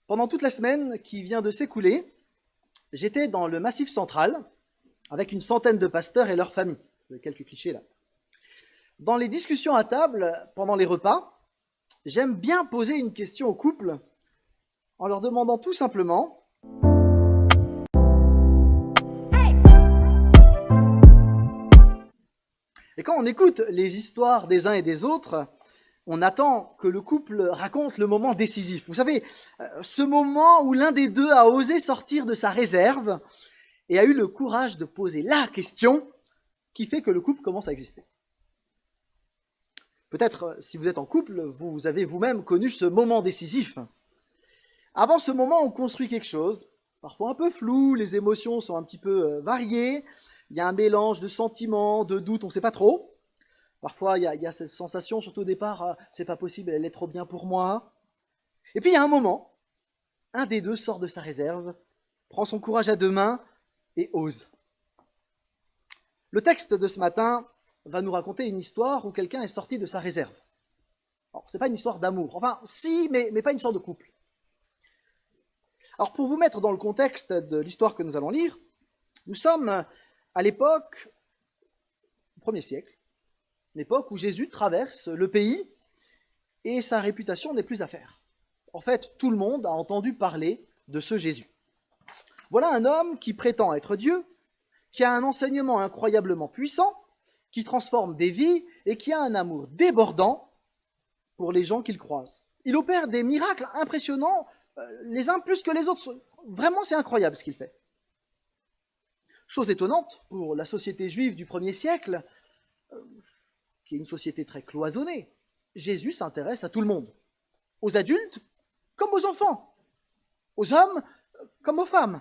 Pendant toute la semaine qui vient de s'écouler, j'étais dans le Massif central avec une centaine de pasteurs et leurs familles. Quelques clichés là. Dans les discussions à table, pendant les repas, j'aime bien poser une question aux couples en leur demandant tout simplement Et quand on écoute les histoires des uns et des autres, on attend que le couple raconte le moment décisif. Vous savez, ce moment où l'un des deux a osé sortir de sa réserve et a eu le courage de poser la question qui fait que le couple commence à exister. Peut-être, si vous êtes en couple, vous avez vous-même connu ce moment décisif. Avant ce moment, on construit quelque chose, parfois un peu flou, les émotions sont un petit peu variées, il y a un mélange de sentiments, de doutes, on ne sait pas trop. Parfois, il y a cette sensation, surtout au départ, c'est pas possible, elle est trop bien pour moi. Et puis, il y a un moment, un des deux sort de sa réserve, prend son courage à deux mains et ose. Le texte de ce matin va nous raconter une histoire où quelqu'un est sorti de sa réserve. Alors, c'est pas une histoire d'amour. Enfin, si, mais pas une histoire de couple. Alors, pour vous mettre dans le contexte de l'histoire que nous allons lire, nous sommes à l'époque du 1er siècle, l'époque où Jésus traverse le pays et sa réputation n'est plus à faire. En fait, tout le monde a entendu parler de ce Jésus. Voilà un homme qui prétend être Dieu, qui a un enseignement incroyablement puissant, qui transforme des vies et qui a un amour débordant pour les gens qu'il croise. Il opère des miracles impressionnants, les uns plus que les autres. Vraiment, c'est incroyable ce qu'il fait. Chose étonnante pour la société juive du 1er siècle, qui est une société très cloisonnée, Jésus s'intéresse à tout le monde, aux adultes comme aux enfants, aux hommes comme aux femmes,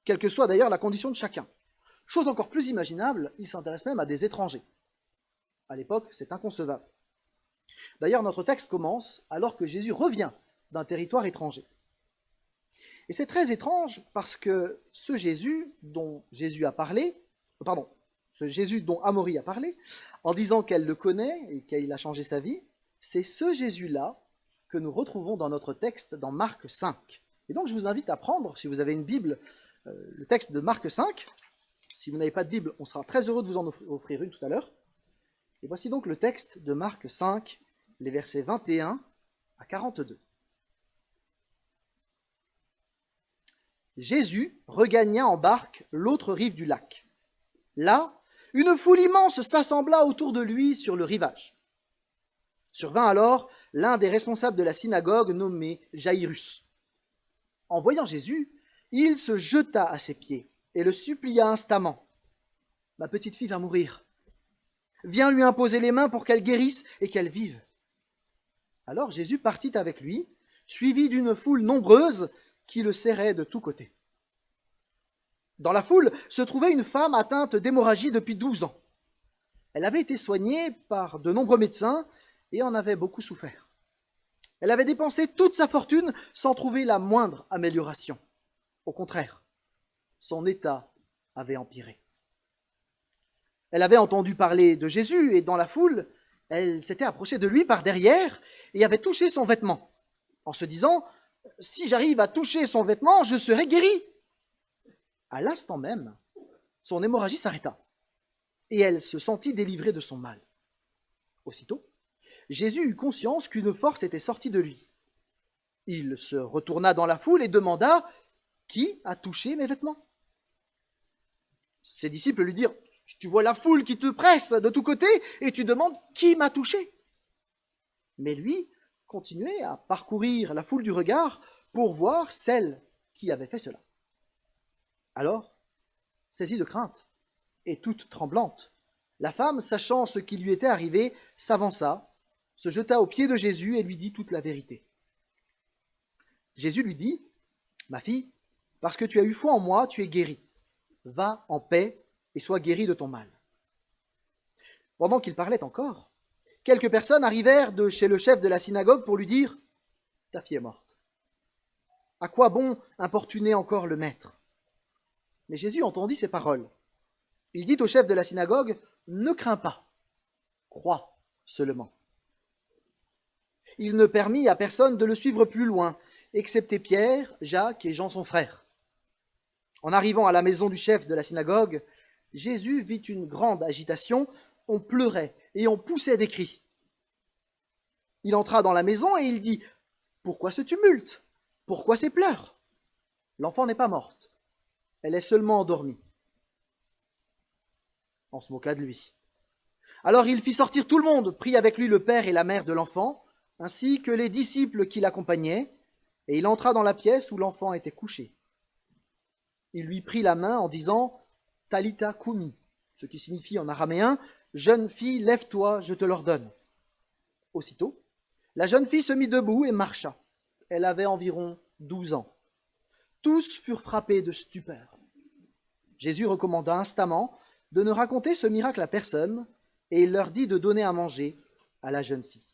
quelle que soit d'ailleurs la condition de chacun. Chose encore plus imaginable, il s'intéresse même à des étrangers. À l'époque, c'est inconcevable. D'ailleurs, notre texte commence alors que Jésus revient d'un territoire étranger. Et c'est très étrange parce que ce Jésus dont Amaury a parlé, en disant qu'elle le connaît et qu'il a changé sa vie, c'est ce Jésus-là que nous retrouvons dans notre texte dans Marc 5. Et donc je vous invite à prendre, si vous avez une Bible, le texte de Marc 5. Si vous n'avez pas de Bible, on sera très heureux de vous en offrir une tout à l'heure. Et voici donc le texte de Marc 5, les versets 21 à 42. Jésus regagna en barque l'autre rive du lac. Là, une foule immense s'assembla autour de lui sur le rivage. Survint alors l'un des responsables de la synagogue nommé Jaïrus. En voyant Jésus, il se jeta à ses pieds et le supplia instamment. « Ma petite fille va mourir. Viens lui imposer les mains pour qu'elle guérisse et qu'elle vive. » Alors Jésus partit avec lui, suivi d'une foule nombreuse qui le serrait de tous côtés. Dans la foule se trouvait une femme atteinte d'hémorragie depuis 12 ans. Elle avait été soignée par de nombreux médecins et en avait beaucoup souffert. Elle avait dépensé toute sa fortune sans trouver la moindre amélioration. Au contraire, son état avait empiré. Elle avait entendu parler de Jésus et dans la foule, elle s'était approchée de lui par derrière et avait touché son vêtement, en se disant « Si j'arrive à toucher son vêtement, je serai guérie !» À l'instant même, son hémorragie s'arrêta et elle se sentit délivrée de son mal. Aussitôt, Jésus eut conscience qu'une force était sortie de lui. Il se retourna dans la foule et demanda « Qui a touché mes vêtements ?» Ses disciples lui dirent « Tu vois la foule qui te presse de tous côtés et tu demandes « Qui m'a touché ?» Mais lui continuait à parcourir la foule du regard pour voir celle qui avait fait cela. Alors, saisie de crainte et toute tremblante, la femme, sachant ce qui lui était arrivé, s'avança, se jeta aux pieds de Jésus et lui dit toute la vérité. Jésus lui dit « Ma fille, parce que tu as eu foi en moi, tu es guérie. Va en paix et sois guérie de ton mal. » Pendant qu'il parlait encore, quelques personnes arrivèrent de chez le chef de la synagogue pour lui dire « Ta fille est morte. À quoi bon importuner encore le maître ?» Mais Jésus entendit ces paroles. Il dit au chef de la synagogue « Ne crains pas, crois seulement. » Il ne permit à personne de le suivre plus loin, excepté Pierre, Jacques et Jean son frère. En arrivant à la maison du chef de la synagogue, Jésus vit une grande agitation, on pleurait et on poussait des cris. Il entra dans la maison et il dit « Pourquoi ce tumulte? Pourquoi ces pleurs? L'enfant n'est pas morte, elle est seulement endormie. » On se moqua de lui. Alors il fit sortir tout le monde, prit avec lui le père et la mère de l'enfant, ainsi que les disciples qui l'accompagnaient, et il entra dans la pièce où l'enfant était couché. Il lui prit la main en disant « Talitha koumi », ce qui signifie en araméen « Jeune fille, lève-toi, je te l'ordonne ». Aussitôt, la jeune fille se mit debout et marcha. Elle avait environ 12 ans. Tous furent frappés de stupeur. Jésus recommanda instamment de ne raconter ce miracle à personne, et il leur dit de donner à manger à la jeune fille.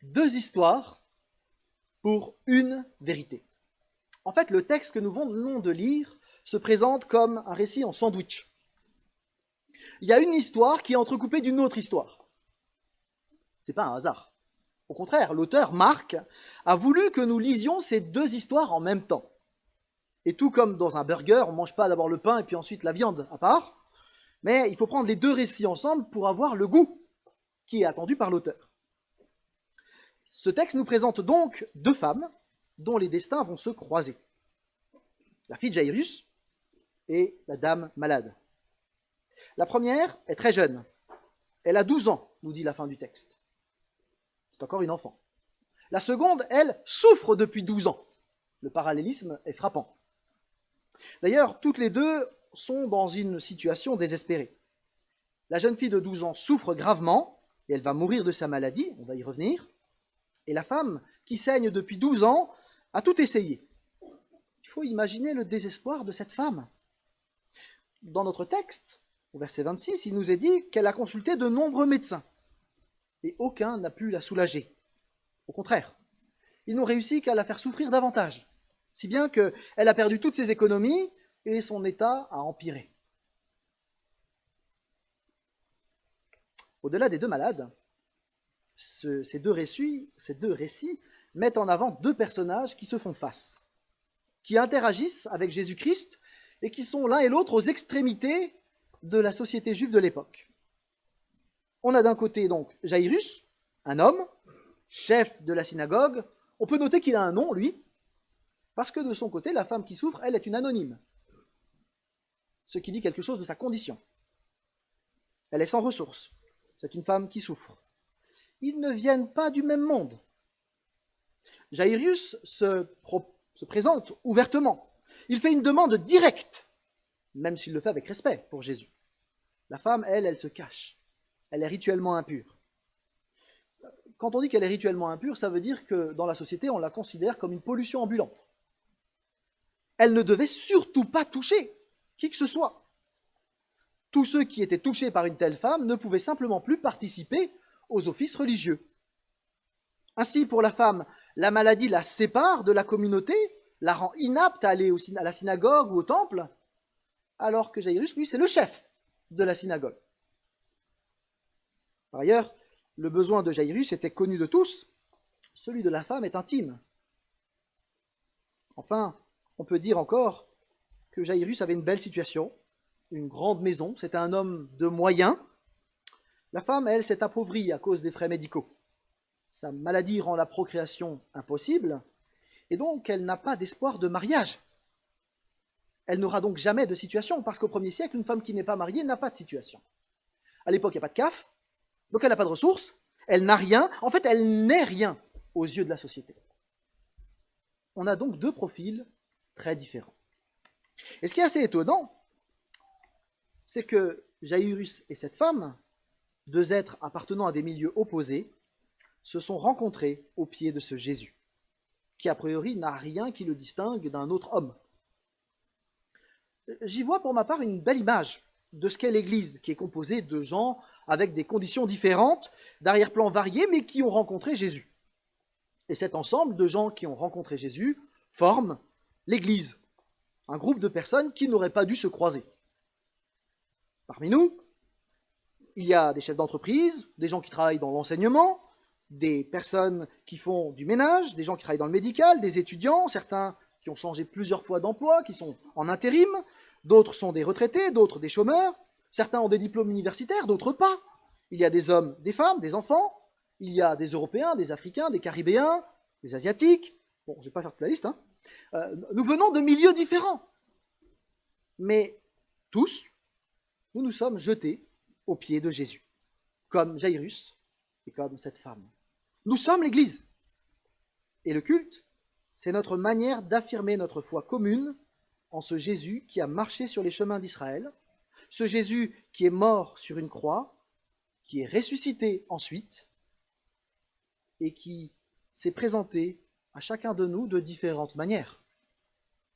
Deux histoires pour une vérité. En fait, le texte que nous venons de lire se présente comme un récit en sandwich. Il y a une histoire qui est entrecoupée d'une autre histoire. Ce n'est pas un hasard. Au contraire, l'auteur, Marc, a voulu que nous lisions ces deux histoires en même temps. Et tout comme dans un burger, on ne mange pas d'abord le pain et puis ensuite la viande à part, mais il faut prendre les deux récits ensemble pour avoir le goût qui est attendu par l'auteur. Ce texte nous présente donc deux femmes dont les destins vont se croiser. La fille de Jairus et la dame malade. La première est très jeune. Elle a 12 ans, nous dit la fin du texte. C'est encore une enfant. La seconde, elle, souffre depuis 12 ans. Le parallélisme est frappant. D'ailleurs, toutes les deux sont dans une situation désespérée. La jeune fille de 12 ans souffre gravement, et elle va mourir de sa maladie, on va y revenir. Et la femme, qui saigne depuis 12 ans, a tout essayé. Il faut imaginer le désespoir de cette femme. Dans notre texte, au verset 26, il nous est dit qu'elle a consulté de nombreux médecins. Et aucun n'a pu la soulager. Au contraire, ils n'ont réussi qu'à la faire souffrir davantage, si bien qu'elle a perdu toutes ses économies et son état a empiré. Au-delà des deux malades, ces deux récits mettent en avant deux personnages qui se font face, qui interagissent avec Jésus-Christ et qui sont l'un et l'autre aux extrémités de la société juive de l'époque. On a d'un côté donc Jairus, un homme, chef de la synagogue. On peut noter qu'il a un nom, lui, parce que de son côté, la femme qui souffre, elle est une anonyme, ce qui dit quelque chose de sa condition. Elle est sans ressources. C'est une femme qui souffre. Ils ne viennent pas du même monde. Jairus se présente ouvertement. Il fait une demande directe, même s'il le fait avec respect pour Jésus. La femme, elle se cache. Elle est rituellement impure. Quand on dit qu'elle est rituellement impure, ça veut dire que dans la société, on la considère comme une pollution ambulante. Elle ne devait surtout pas toucher qui que ce soit. Tous ceux qui étaient touchés par une telle femme ne pouvaient simplement plus participer aux offices religieux. Ainsi, pour la femme, la maladie la sépare de la communauté, la rend inapte à aller à la synagogue ou au temple, alors que Jairus, lui, c'est le chef de la synagogue. Par ailleurs, le besoin de Jairus était connu de tous, celui de la femme est intime. Enfin, on peut dire encore que Jairus avait une belle situation, une grande maison, c'était un homme de moyens. La femme, elle, s'est appauvrie à cause des frais médicaux. Sa maladie rend la procréation impossible, et donc elle n'a pas d'espoir de mariage. Elle n'aura donc jamais de situation, parce qu'au 1er siècle, une femme qui n'est pas mariée n'a pas de situation. À l'époque, il n'y a pas de CAF, donc elle n'a pas de ressources, elle n'a rien, en fait elle n'est rien aux yeux de la société. On a donc deux profils très différents. Et ce qui est assez étonnant, c'est que Jairus et cette femme, deux êtres appartenant à des milieux opposés, se sont rencontrés au pied de ce Jésus, qui a priori n'a rien qui le distingue d'un autre homme. J'y vois pour ma part une belle image de ce qu'est l'Église, qui est composée de gens avec des conditions différentes, d'arrière-plans variés, mais qui ont rencontré Jésus. Et cet ensemble de gens qui ont rencontré Jésus forme l'Église, un groupe de personnes qui n'auraient pas dû se croiser. Parmi nous, Il y a des chefs d'entreprise, des gens qui travaillent dans l'enseignement, des personnes qui font du ménage, des gens qui travaillent dans le médical, des étudiants, certains qui ont changé plusieurs fois d'emploi, qui sont en intérim, d'autres sont des retraités, d'autres des chômeurs, certains ont des diplômes universitaires, d'autres pas. Il y a des hommes, des femmes, des enfants, il y a des Européens, des Africains, des Caribéens, des Asiatiques. Bon, je ne vais pas faire toute la liste, hein. Nous venons de milieux différents. Mais tous, nous nous sommes jetés aux pieds de Jésus, comme Jairus et comme cette femme. Nous sommes l'Église. Et le culte, c'est notre manière d'affirmer notre foi commune en ce Jésus qui a marché sur les chemins d'Israël, ce Jésus qui est mort sur une croix, qui est ressuscité ensuite, et qui s'est présenté à chacun de nous de différentes manières.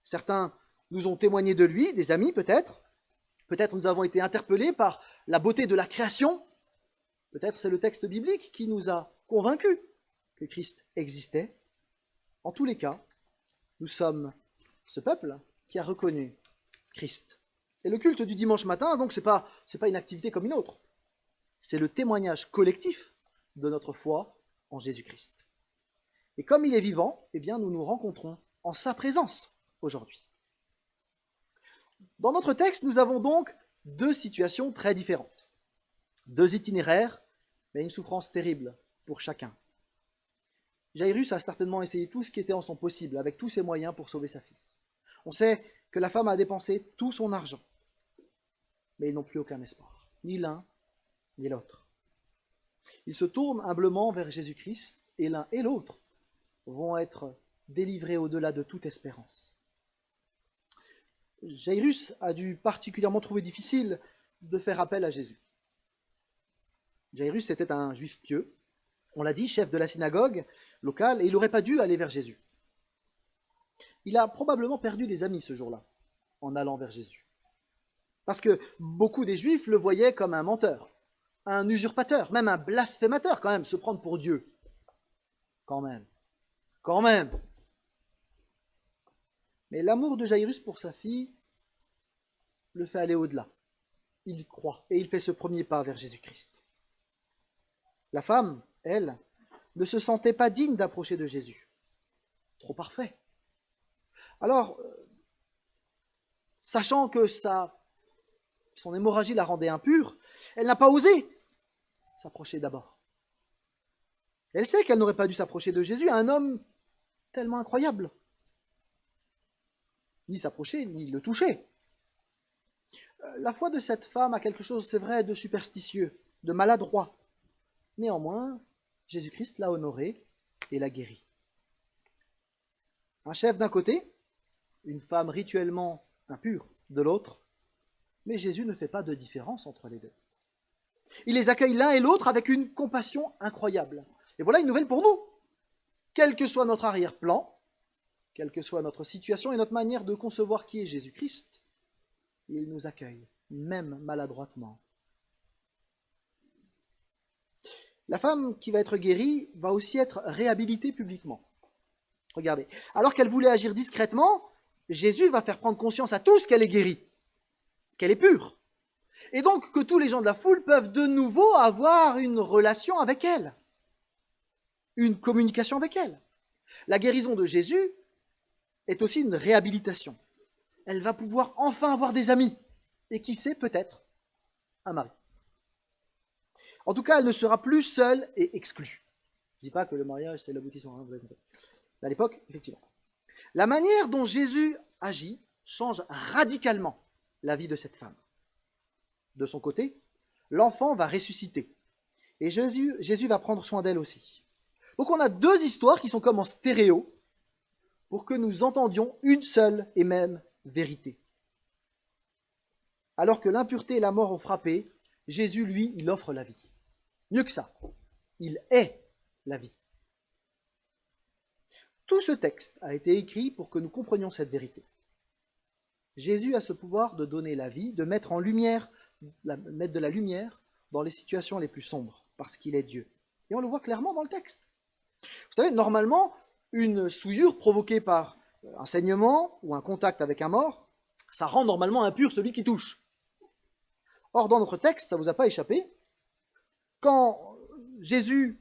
Certains nous ont témoigné de lui, des amis peut-être. Peut-être nous avons été interpellés par la beauté de la création. Peut-être c'est le texte biblique qui nous a convaincus que Christ existait. En tous les cas, nous sommes ce peuple qui a reconnu Christ. Et le culte du dimanche matin, donc, c'est pas une activité comme une autre. C'est le témoignage collectif de notre foi en Jésus-Christ. Et comme il est vivant, eh bien, nous nous rencontrons en sa présence aujourd'hui. Dans notre texte, nous avons donc deux situations très différentes. Deux itinéraires, mais une souffrance terrible pour chacun. Jairus a certainement essayé tout ce qui était en son possible, avec tous ses moyens pour sauver sa fille. On sait que la femme a dépensé tout son argent, mais ils n'ont plus aucun espoir, ni l'un ni l'autre. Ils se tournent humblement vers Jésus-Christ, et l'un et l'autre vont être délivrés au-delà de toute espérance. Jairus a dû particulièrement trouver difficile de faire appel à Jésus. Jairus était un juif pieux, on l'a dit, chef de la synagogue locale, et il n'aurait pas dû aller vers Jésus. Il a probablement perdu des amis ce jour-là, en allant vers Jésus. Parce que beaucoup des Juifs le voyaient comme un menteur, un usurpateur, même un blasphémateur quand même, se prendre pour Dieu. Quand même. Mais l'amour de Jairus pour sa fille le fait aller au-delà. Il croit et il fait ce premier pas vers Jésus-Christ. La femme, elle, ne se sentait pas digne d'approcher de Jésus. Trop parfait. Alors, sachant que son hémorragie la rendait impure, elle n'a pas osé s'approcher d'abord. Elle sait qu'elle n'aurait pas dû s'approcher de Jésus, un homme tellement incroyable. Ni s'approcher, ni le toucher. La foi de cette femme a quelque chose, c'est vrai, de superstitieux, de maladroit. Néanmoins, Jésus-Christ l'a honorée et l'a guérie. Un chef d'un côté, une femme rituellement impure de l'autre, mais Jésus ne fait pas de différence entre les deux. Il les accueille l'un et l'autre avec une compassion incroyable. Et voilà une nouvelle pour nous. Quel que soit notre arrière-plan, quelle que soit notre situation et notre manière de concevoir qui est Jésus-Christ, il nous accueille, même maladroitement. La femme qui va être guérie va aussi être réhabilitée publiquement. Regardez, alors qu'elle voulait agir discrètement, Jésus va faire prendre conscience à tous qu'elle est guérie, qu'elle est pure. Et donc que tous les gens de la foule peuvent de nouveau avoir une relation avec elle, une communication avec elle. La guérison de Jésus est aussi une réhabilitation. Elle va pouvoir enfin avoir des amis, et qui sait, peut-être, un mari. En tout cas, elle ne sera plus seule et exclue. Je ne dis pas que le mariage, c'est l'aboutissement. Hein, vous avez compris. À l'époque, effectivement. La manière dont Jésus agit change radicalement la vie de cette femme. De son côté, l'enfant va ressusciter. Et Jésus va prendre soin d'elle aussi. Donc on a deux histoires qui sont comme en stéréo pour que nous entendions une seule et même vérité. Alors que l'impureté et la mort ont frappé, Jésus, lui, il offre la vie. Mieux que ça, il est la vie. Tout ce texte a été écrit pour que nous comprenions cette vérité. Jésus a ce pouvoir de donner la vie, de mettre de la lumière dans les situations les plus sombres, parce qu'il est Dieu. Et on le voit clairement dans le texte. Vous savez, normalement, une souillure provoquée par un saignement ou un contact avec un mort, ça rend normalement impur celui qui touche. Or, dans notre texte, ça ne vous a pas échappé, quand Jésus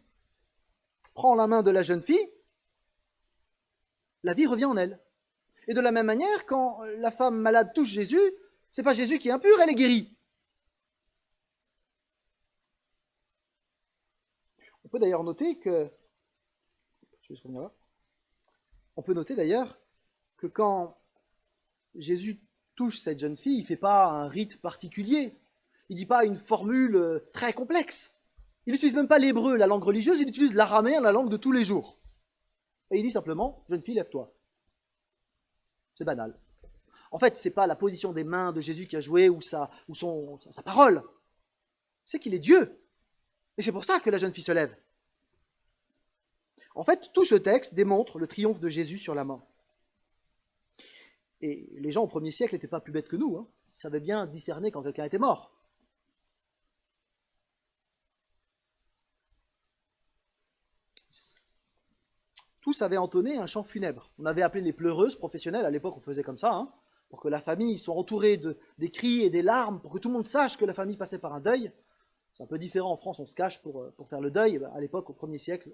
prend la main de la jeune fille, la vie revient en elle. Et de la même manière, quand la femme malade touche Jésus, c'est pas Jésus qui est impur, elle est guérie. On peut d'ailleurs noter que, on peut noter d'ailleurs que quand Jésus touche cette jeune fille, il ne fait pas un rite particulier, il ne dit pas une formule très complexe. Il n'utilise même pas l'hébreu, la langue religieuse, il utilise l'araméen, la langue de tous les jours. Et il dit simplement, jeune fille, lève-toi. C'est banal. En fait, ce n'est pas la position des mains de Jésus qui a joué ou sa parole. C'est qu'il est Dieu. Et c'est pour ça que la jeune fille se lève. En fait, tout ce texte démontre le triomphe de Jésus sur la mort. Et les gens au 1er siècle n'étaient pas plus bêtes que nous. Hein. Ils savaient bien discerner quand quelqu'un était mort. Tous avaient entonné un chant funèbre. On avait appelé les pleureuses professionnelles, à l'époque on faisait comme ça, hein, pour que la famille soit entourée des cris et des larmes, pour que tout le monde sache que la famille passait par un deuil. C'est un peu différent en France, on se cache pour faire le deuil. À l'époque, au 1er siècle,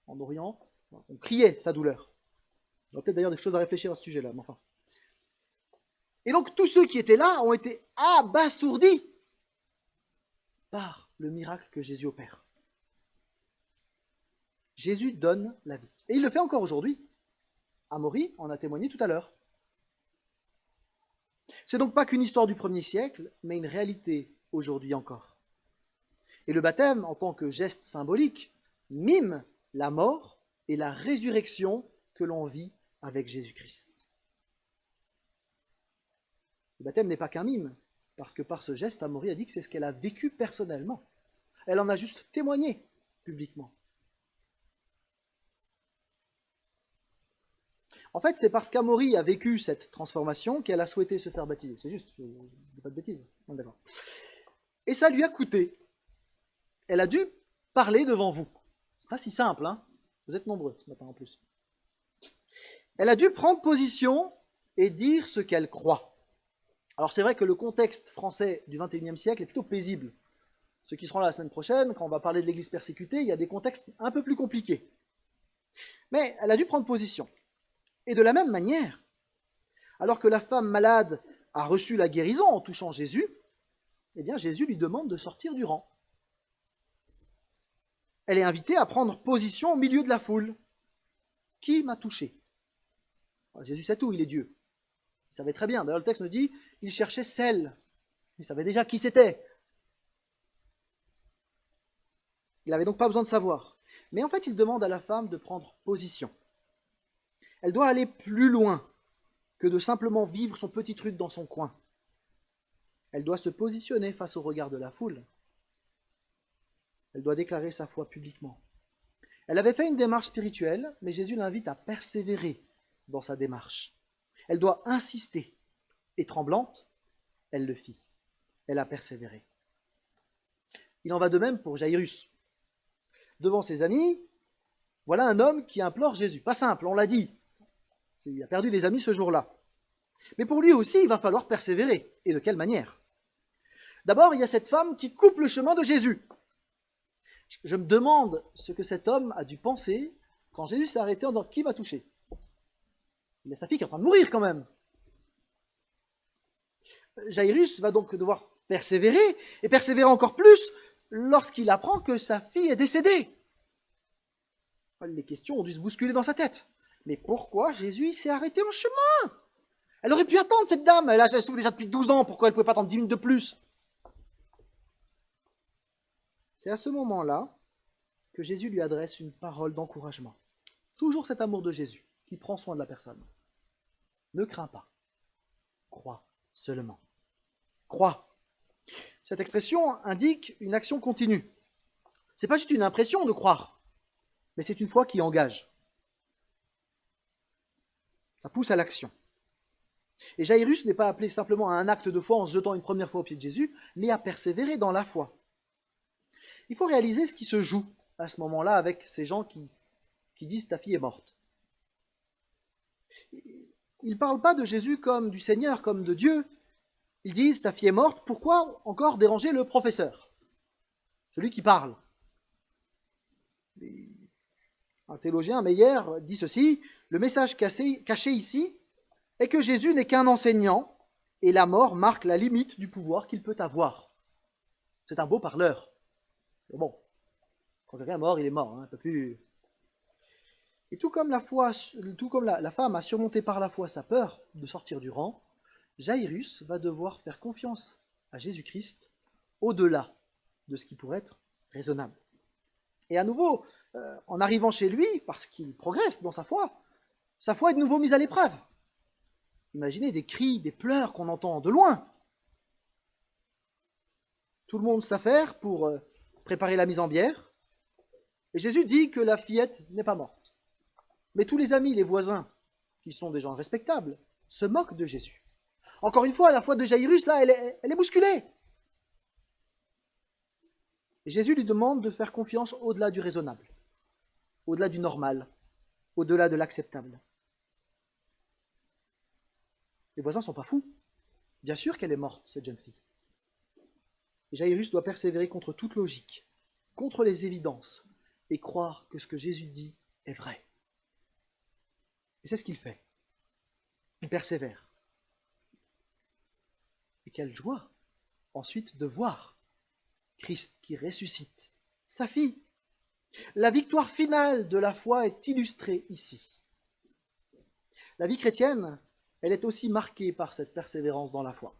en Orient, on criait sa douleur. Il y a peut-être d'ailleurs des choses à réfléchir à ce sujet-là, mais enfin. Et donc tous ceux qui étaient là ont été abasourdis par le miracle que Jésus opère. Jésus donne la vie. Et il le fait encore aujourd'hui. Amaury en a témoigné tout à l'heure. C'est donc pas qu'une histoire du 1er siècle, mais une réalité aujourd'hui encore. Et le baptême, en tant que geste symbolique, mime la mort et la résurrection que l'on vit avec Jésus-Christ. Le baptême n'est pas qu'un mime, parce que par ce geste, Amaury a dit que c'est ce qu'elle a vécu personnellement. Elle en a juste témoigné publiquement. En fait, c'est parce qu'Amaury a vécu cette transformation qu'elle a souhaité se faire baptiser. C'est juste, je ne dis pas de bêtises. Non, d'accord. Et ça lui a coûté. Elle a dû parler devant vous. C'est pas si simple, hein. Vous êtes nombreux ce matin en plus. Elle a dû prendre position et dire ce qu'elle croit. Alors c'est vrai que le contexte français du XXIe siècle est plutôt paisible. Ceux qui seront là la semaine prochaine, quand on va parler de l'Église persécutée, il y a des contextes un peu plus compliqués. Mais elle a dû prendre position. Et de la même manière, alors que la femme malade a reçu la guérison en touchant Jésus, eh bien Jésus lui demande de sortir du rang. Elle est invitée à prendre position au milieu de la foule. Qui m'a touché? Jésus sait tout, il est Dieu. Il savait très bien. D'ailleurs, le texte nous dit, il cherchait celle. Il savait déjà qui c'était. Il n'avait donc pas besoin de savoir. Mais en fait, il demande à la femme de prendre position. Elle doit aller plus loin que de simplement vivre son petit truc dans son coin. Elle doit se positionner face au regard de la foule. Elle doit déclarer sa foi publiquement. Elle avait fait une démarche spirituelle, mais Jésus l'invite à persévérer dans sa démarche. Elle doit insister. Et tremblante, elle le fit. Elle a persévéré. Il en va de même pour Jairus. Devant ses amis, voilà un homme qui implore Jésus. Pas simple, on l'a dit. Il a perdu des amis ce jour-là. Mais pour lui aussi, il va falloir persévérer. Et de quelle manière? D'abord, il y a cette femme qui coupe le chemin de Jésus. Je me demande ce que cet homme a dû penser quand Jésus s'est arrêté en disant « Qui m'a touché ?» Il y a sa fille qui est en train de mourir quand même. Jairus va donc devoir persévérer, et persévérer encore plus lorsqu'il apprend que sa fille est décédée. Les questions ont dû se bousculer dans sa tête. Mais pourquoi Jésus s'est arrêté en chemin? Elle aurait pu attendre, cette dame. Elle souffre déjà depuis 12 ans. Pourquoi elle ne pouvait pas attendre 10 minutes de plus? C'est à ce moment-là que Jésus lui adresse une parole d'encouragement. Toujours cet amour de Jésus qui prend soin de la personne. Ne crains pas. Crois seulement. Crois. Cette expression indique une action continue. Ce n'est pas juste une impression de croire, mais c'est une foi qui engage. Ça pousse à l'action. Et Jairus n'est pas appelé simplement à un acte de foi en se jetant une première fois aux pieds de Jésus, mais à persévérer dans la foi. Il faut réaliser ce qui se joue à ce moment-là avec ces gens qui disent « ta fille est morte ». Ils ne parlent pas de Jésus comme du Seigneur, comme de Dieu. Ils disent « ta fille est morte, pourquoi encore déranger le professeur ?» Celui qui parle. Un théologien, Meyer, dit ceci: le message caché ici est que Jésus n'est qu'un enseignant et la mort marque la limite du pouvoir qu'il peut avoir. C'est un beau parleur. Mais bon, quand quelqu'un est mort, il est mort. Hein, il peut plus... Et tout comme la femme a surmonté par la foi sa peur de sortir du rang, Jairus va devoir faire confiance à Jésus-Christ au-delà de ce qui pourrait être raisonnable. Et à nouveau, en arrivant chez lui, parce qu'il progresse dans sa foi est de nouveau mise à l'épreuve. Imaginez des cris, des pleurs qu'on entend de loin. Tout le monde s'affaire pour préparer la mise en bière. Et Jésus dit que la fillette n'est pas morte. Mais tous les amis, les voisins, qui sont des gens respectables, se moquent de Jésus. Encore une fois, la foi de Jairus, là, elle est bousculée. Et Jésus lui demande de faire confiance au-delà du raisonnable, au-delà du normal, au-delà de l'acceptable. Les voisins ne sont pas fous. Bien sûr qu'elle est morte, cette jeune fille. Et Jairus doit persévérer contre toute logique, contre les évidences, et croire que ce que Jésus dit est vrai. Et c'est ce qu'il fait. Il persévère. Et quelle joie, ensuite, de voir Christ qui ressuscite sa fille. La victoire finale de la foi est illustrée ici. La vie chrétienne, elle est aussi marquée par cette persévérance dans la foi.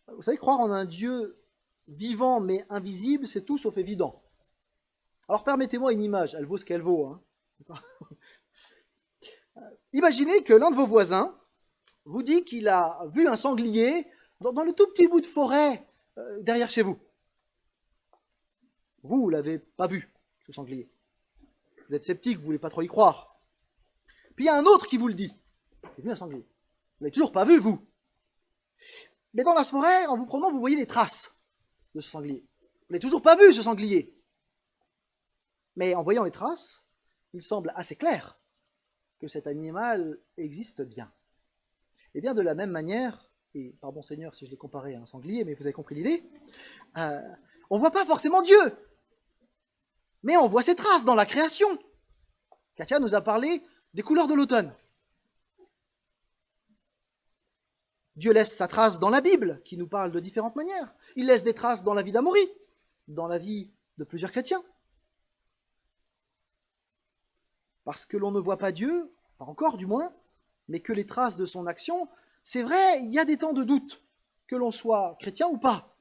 Vous savez, croire en un Dieu vivant mais invisible, c'est tout sauf évident. Alors permettez-moi une image, elle vaut ce qu'elle vaut. Hein. Imaginez que l'un de vos voisins vous dit qu'il a vu un sanglier dans le tout petit bout de forêt derrière chez vous. Vous ne l'avez pas vu, ce sanglier. Vous êtes sceptique, vous ne voulez pas trop y croire. Puis il y a un autre qui vous le dit. J'ai vu un sanglier. Vous ne l'avez toujours pas vu, vous. Mais dans la forêt, en vous promenant, vous voyez les traces de ce sanglier. Vous n'avez toujours pas vu, ce sanglier. Mais en voyant les traces, il semble assez clair que cet animal existe bien. Et bien de la même manière, et pardon Seigneur si je l'ai comparé à un sanglier, mais vous avez compris l'idée, on ne voit pas forcément Dieu, mais on voit ses traces dans la création. Katia nous a parlé des couleurs de l'automne. Dieu laisse sa trace dans la Bible, qui nous parle de différentes manières. Il laisse des traces dans la vie d'Amaury, dans la vie de plusieurs chrétiens. Parce que l'on ne voit pas Dieu, pas encore du moins, mais que les traces de son action, c'est vrai, il y a des temps de doute, que l'on soit chrétien ou pas,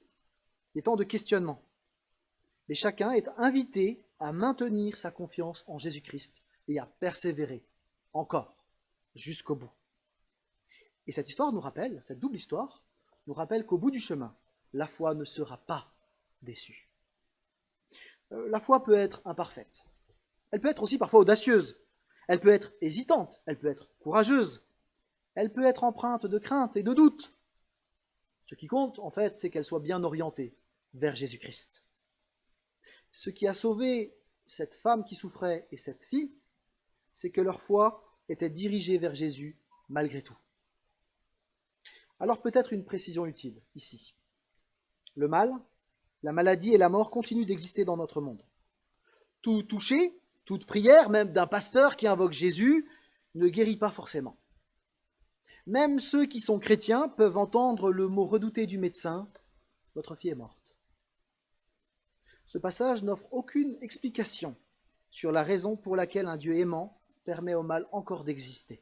des temps de questionnement. Mais chacun est invité à maintenir sa confiance en Jésus-Christ et à persévérer encore jusqu'au bout. Et cette histoire nous rappelle, cette double histoire, nous rappelle qu'au bout du chemin, la foi ne sera pas déçue. La foi peut être imparfaite. Elle peut être aussi parfois audacieuse. Elle peut être hésitante. Elle peut être courageuse. Elle peut être empreinte de crainte et de doute. Ce qui compte, en fait, c'est qu'elle soit bien orientée vers Jésus-Christ. Ce qui a sauvé cette femme qui souffrait et cette fille, c'est que leur foi était dirigée vers Jésus malgré tout. Alors peut-être une précision utile ici. Le mal, la maladie et la mort continuent d'exister dans notre monde. Tout toucher, toute prière, même d'un pasteur qui invoque Jésus, ne guérit pas forcément. Même ceux qui sont chrétiens peuvent entendre le mot redouté du médecin « Votre fille est morte ». Ce passage n'offre aucune explication sur la raison pour laquelle un Dieu aimant permet au mal encore d'exister.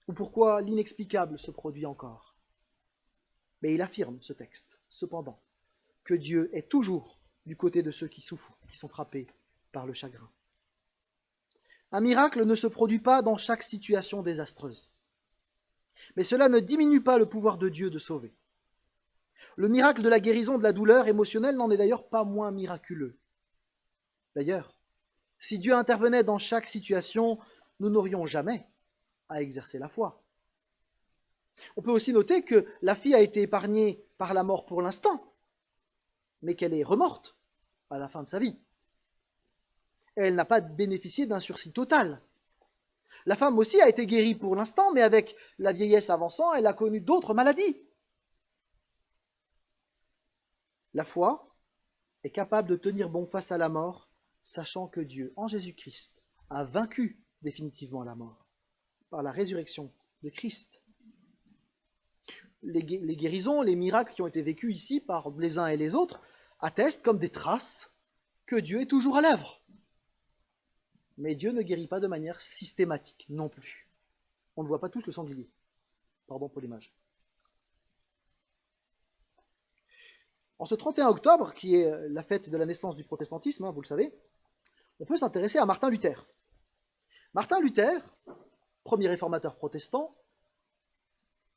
Ou pourquoi l'inexplicable se produit encore. Mais il affirme, ce texte, cependant, que Dieu est toujours du côté de ceux qui souffrent, qui sont frappés par le chagrin. Un miracle ne se produit pas dans chaque situation désastreuse. Mais cela ne diminue pas le pouvoir de Dieu de sauver. Le miracle de la guérison de la douleur émotionnelle n'en est d'ailleurs pas moins miraculeux. D'ailleurs, si Dieu intervenait dans chaque situation, nous n'aurions jamais à exercer la foi. On peut aussi noter que la fille a été épargnée par la mort pour l'instant, mais qu'elle est remorte à la fin de sa vie. Elle n'a pas bénéficié d'un sursis total. La femme aussi a été guérie pour l'instant, mais avec la vieillesse avançant, elle a connu d'autres maladies. La foi est capable de tenir bon face à la mort sachant que Dieu, en Jésus-Christ, a vaincu définitivement la mort par la résurrection de Christ. Les guérisons, les miracles qui ont été vécus ici par les uns et les autres attestent comme des traces que Dieu est toujours à l'œuvre. Mais Dieu ne guérit pas de manière systématique non plus. On ne voit pas tous le sanglier. Pardon pour l'image. En ce 31 octobre, qui est la fête de la naissance du protestantisme, vous le savez, on peut s'intéresser à Martin Luther. Martin Luther, premier réformateur protestant,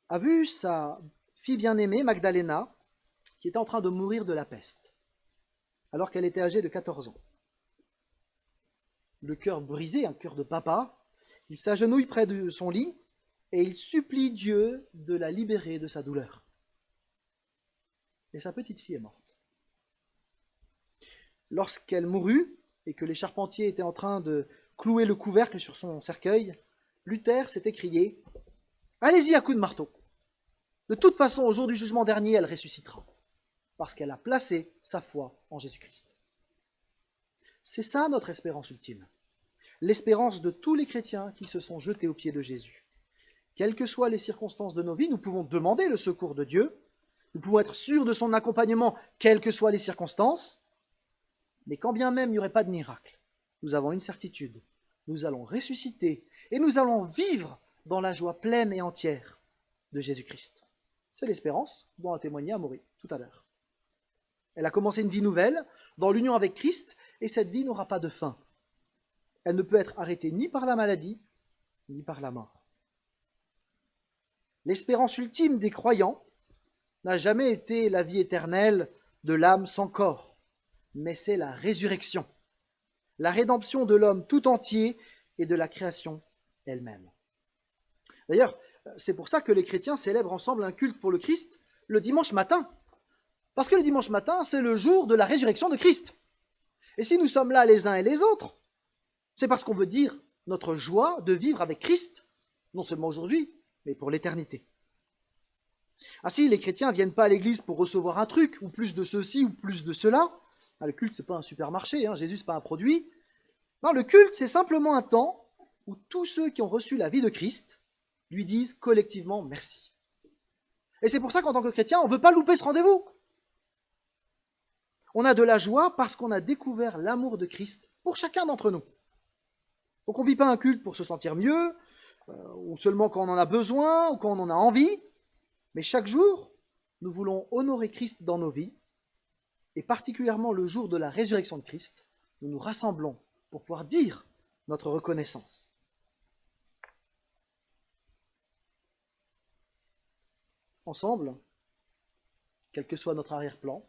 a vu sa fille bien-aimée, Magdalena, qui était en train de mourir de la peste, alors qu'elle était âgée de 14 ans. Le cœur brisé, un cœur de papa, il s'agenouille près de son lit et il supplie Dieu de la libérer de sa douleur. Et sa petite fille est morte. Lorsqu'elle mourut et que les charpentiers étaient en train de clouer le couvercle sur son cercueil, Luther s'est écrié « Allez-y à coups de marteau. De toute façon, au jour du jugement dernier, elle ressuscitera, parce qu'elle a placé sa foi en Jésus-Christ. » C'est ça notre espérance ultime, l'espérance de tous les chrétiens qui se sont jetés aux pieds de Jésus. Quelles que soient les circonstances de nos vies, nous pouvons demander le secours de Dieu, nous pouvons être sûrs de son accompagnement, quelles que soient les circonstances, mais quand bien même il n'y aurait pas de miracle, nous avons une certitude, nous allons ressusciter et nous allons vivre dans la joie pleine et entière de Jésus-Christ. C'est l'espérance dont a témoigné Amaury tout à l'heure. Elle a commencé une vie nouvelle, dans l'union avec Christ, et cette vie n'aura pas de fin. Elle ne peut être arrêtée ni par la maladie, ni par la mort. L'espérance ultime des croyants n'a jamais été la vie éternelle de l'âme sans corps, mais c'est la résurrection, la rédemption de l'homme tout entier et de la création elle-même. D'ailleurs, c'est pour ça que les chrétiens célèbrent ensemble un culte pour le Christ le dimanche matin. Parce que le dimanche matin, c'est le jour de la résurrection de Christ. Et si nous sommes là les uns et les autres, c'est parce qu'on veut dire notre joie de vivre avec Christ, non seulement aujourd'hui, mais pour l'éternité. Ainsi, les chrétiens ne viennent pas à l'église pour recevoir un truc, ou plus de ceci, ou plus de cela. Le culte, ce n'est pas un supermarché, Jésus, ce n'est pas un produit. Non, le culte, c'est simplement un temps où tous ceux qui ont reçu la vie de Christ lui disent collectivement merci. Et c'est pour ça qu'en tant que chrétien, on ne veut pas louper ce rendez-vous. On a de la joie parce qu'on a découvert l'amour de Christ pour chacun d'entre nous. Donc on ne vit pas un culte pour se sentir mieux, ou seulement quand on en a besoin, ou quand on en a envie, mais chaque jour, nous voulons honorer Christ dans nos vies, et particulièrement le jour de la résurrection de Christ, nous nous rassemblons pour pouvoir dire notre reconnaissance. Ensemble, quel que soit notre arrière-plan,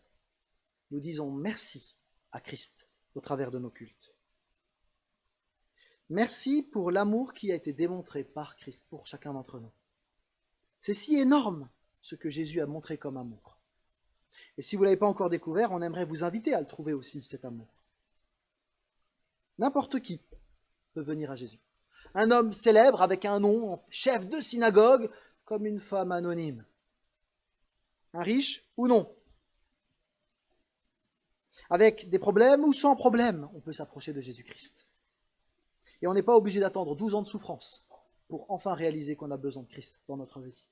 nous disons merci à Christ au travers de nos cultes. Merci pour l'amour qui a été démontré par Christ pour chacun d'entre nous. C'est si énorme ce que Jésus a montré comme amour. Et si vous ne l'avez pas encore découvert, on aimerait vous inviter à le trouver aussi, cet amour. N'importe qui peut venir à Jésus. Un homme célèbre avec un nom, chef de synagogue, comme une femme anonyme. Un riche ou non. Avec des problèmes ou sans problème, on peut s'approcher de Jésus-Christ. Et on n'est pas obligé d'attendre 12 ans de souffrance pour enfin réaliser qu'on a besoin de Christ dans notre vie.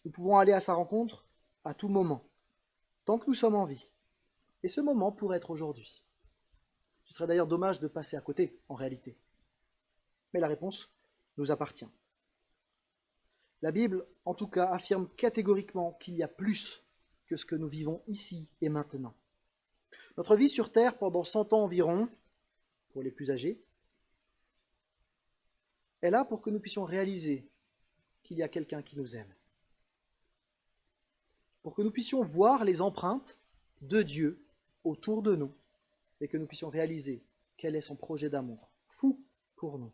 Nous pouvons aller à sa rencontre à tout moment, tant que nous sommes en vie. Et ce moment pourrait être aujourd'hui. Ce serait d'ailleurs dommage de passer à côté, en réalité. Mais la réponse nous appartient. La Bible, en tout cas, affirme catégoriquement qu'il y a plus que ce que nous vivons ici et maintenant. Notre vie sur Terre, pendant 100 ans environ, pour les plus âgés, est là pour que nous puissions réaliser qu'il y a quelqu'un qui nous aime. Pour que nous puissions voir les empreintes de Dieu autour de nous et que nous puissions réaliser quel est son projet d'amour fou pour nous.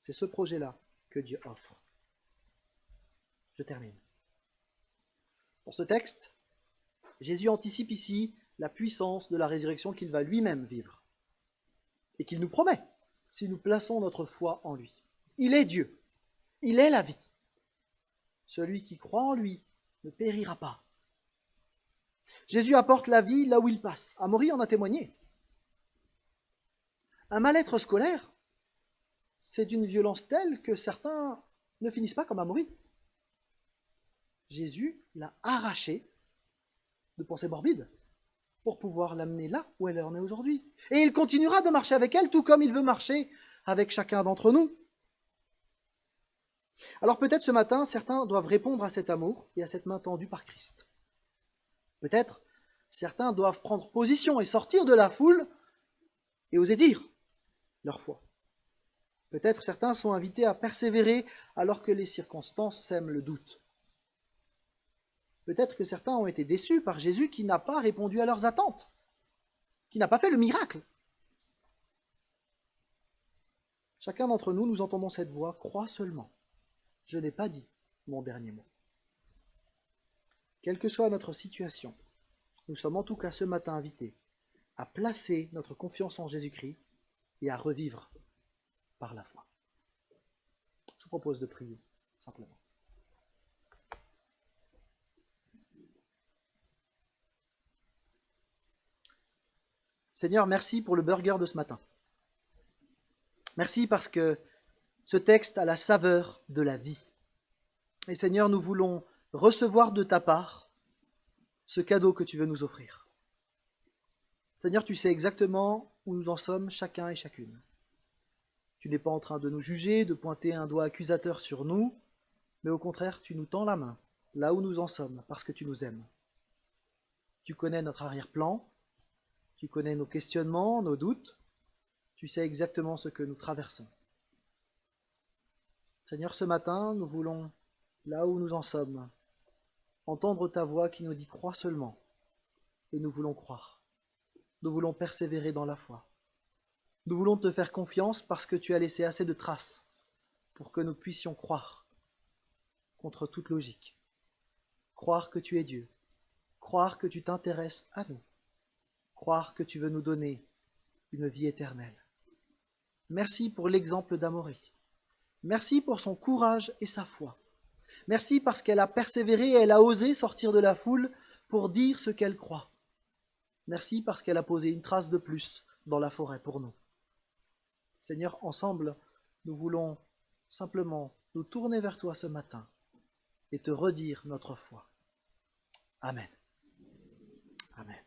C'est ce projet-là que Dieu offre. Je termine. Dans ce texte, Jésus anticipe ici la puissance de la résurrection qu'il va lui-même vivre et qu'il nous promet si nous plaçons notre foi en lui. Il est Dieu, il est la vie. Celui qui croit en lui ne périra pas. Jésus apporte la vie là où il passe. Amaury en a témoigné. Un mal-être scolaire, c'est d'une violence telle que certains ne finissent pas comme Amaury. Jésus l'a arraché de pensées morbides pour pouvoir l'amener là où elle en est aujourd'hui. Et il continuera de marcher avec elle, tout comme il veut marcher avec chacun d'entre nous. Alors peut-être ce matin, certains doivent répondre à cet amour et à cette main tendue par Christ. Peut-être certains doivent prendre position et sortir de la foule et oser dire leur foi. Peut-être certains sont invités à persévérer alors que les circonstances sèment le doute. Peut-être que certains ont été déçus par Jésus qui n'a pas répondu à leurs attentes, qui n'a pas fait le miracle. Chacun d'entre nous, nous entendons cette voix, crois seulement. Je n'ai pas dit mon dernier mot. Quelle que soit notre situation, nous sommes en tout cas ce matin invités à placer notre confiance en Jésus-Christ et à revivre par la foi. Je vous propose de prier, simplement. Seigneur, merci pour le burger de ce matin. Merci parce que ce texte a la saveur de la vie. Et Seigneur, nous voulons recevoir de ta part ce cadeau que tu veux nous offrir. Seigneur, tu sais exactement où nous en sommes chacun et chacune. Tu n'es pas en train de nous juger, de pointer un doigt accusateur sur nous, mais au contraire, tu nous tends la main, là où nous en sommes, parce que tu nous aimes. Tu connais notre arrière-plan, tu connais nos questionnements, nos doutes, tu sais exactement ce que nous traversons. Seigneur, ce matin, nous voulons, là où nous en sommes, entendre ta voix qui nous dit « crois seulement », et nous voulons croire. Nous voulons persévérer dans la foi. Nous voulons te faire confiance parce que tu as laissé assez de traces pour que nous puissions croire contre toute logique. Croire que tu es Dieu. Croire que tu t'intéresses à nous. Croire que tu veux nous donner une vie éternelle. Merci pour l'exemple d'Amaury. Merci pour son courage et sa foi. Merci parce qu'elle a persévéré et elle a osé sortir de la foule pour dire ce qu'elle croit. Merci parce qu'elle a posé une trace de plus dans la forêt pour nous. Seigneur, ensemble, nous voulons simplement nous tourner vers toi ce matin et te redire notre foi. Amen. Amen.